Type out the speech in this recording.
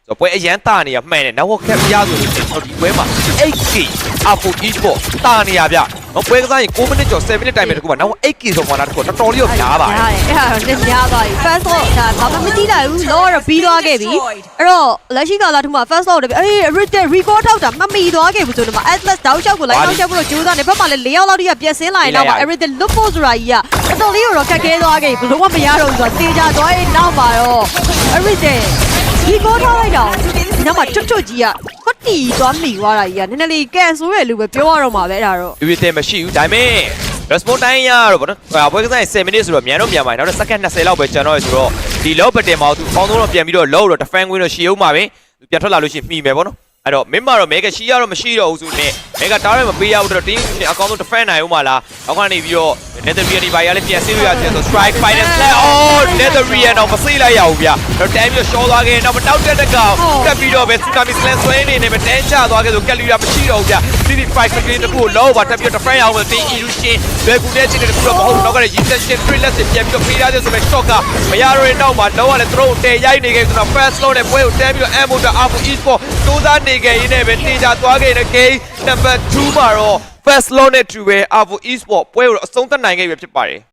ဆိုပွဲအရန်တာနေရမှန်တယ်နောက်ခက်ပြဆိုလို့ကျွန်တော်ဒီပွဲမှာ 8K Apo Esport တာနေရဗျနော်ပွဲကစားရင်9မိနစ်ကျော်7မိနစ်တိုင်မဲ့တကူပါနောက် 8K ဆိုခေါ်တာတကူတော်တော်လေးကိုများပါတယ်အဲ့ဒါတော့များသွားပြီ first lock ဒါဘာမှမကြည့်လိုက်ဘူးလောတော့ပြီးသွားခဲ့ပြီအဲ့တော့လက်ရှိကာလထူမှာ first lock တပြီအေး record ထောက်တာမမီသွားခဲ့ဘူးဆိုတော့ atlas တောက်လျှောက်ကိုလိုက်တောက်လျှောက်ဖို့ကြိုးစားနေဘက်မှာလည်း4ယောက်လောက်ထိပြက်စင်းလာရင်တော့ everything look for ဆိုတာကြီးကတော်တော်လေးတော့ခက်ခဲသွားခဲ့ပြီဘလို့မရတော့ဘူးဆိုတော့တေချာသွားရင်နောက်မှာတော့ everything record ထောက်လိုက်တော့နောက်မှာချွတ်ချွတ်ကြီးကကွတ်တီသွားမိသွားတာကြီးကနည်းနည်းလေးကန်ဆိုးရလို့ပဲပြောရတော့မှာပဲဒါတော့ everything မရှိဘူးဒါပေမဲ့ response time ရတော့ဗောနော်ပွဲကစားရင်7မိနစ်ဆိုတော့မြန်တော့မြန်ပါတယ်နောက်တော့ second 20လောက်ပဲကျန်တော့ရဆိုတော့ဒီ low ဘတ်တင်မှာသူအောင်းဆုံးတော့ပြန်ပြီးတော့ low တော့ defend win တော့ရှီအောင်ပါပဲသူပြန်ထွက်လာလို့ရှိရင်မှီမယ်ဗောနော်အဲ့တော့မင်းမတော့ mega ရှီရတော့မရှိတော့ဘူးဆိုနေ mega တားရမပေးရဘူးတော့ team အကောင်းဆုံး defend နိုင်ဦးမလားနောက်ကနေပြီးတော့ Netherrealm ဒီဘာရလဲပြန်ဆေးလို့ရတယ်ဆို strike final play oh Netherrealm တော့မဆေးလိုက်ရဘူးဗျတော့တန်းပြီးတော့ short သွားခဲ့နောက်မတောက်တဲ့တကောင်ကပ်ပြီးတော့ပဲ Tsunami Slam ဆွဲနေနေပဲတန်းချသွားခဲ့ဆိုကက်လီယာမရှိတော့ဘူးဗျ35 second တခုကိုလောပါတက်ပြီးတော့ defend အောင်ပဲ team illusion ဘယ်ကူနဲ့ချင်းတခုတော့မဟုတ်တော့ကလည်း reception 3 let's ပြန်ပြီးတော့ပေးရတယ်ဆိုပဲ shot ကမရတော့တဲ့နောက်မှာလောကလည်း throw တဲရိုက်နေခဲ့ဆိုတော့ fast slow နဲ့ပွဲကိုတန်းပြီးတော့ ammo တော့ Apo Esport စူးစမ်းနေခဲ့ရင်းနဲ့ပဲတေချာသွားခဲ့တဲ့ game number 2မှာတော့First Law နဲ့တူပဲ Apo Esport ပွဲကိုအဆုံးသတ်နိုင်ခဲ့ပြီဖြစ်ပါတယ်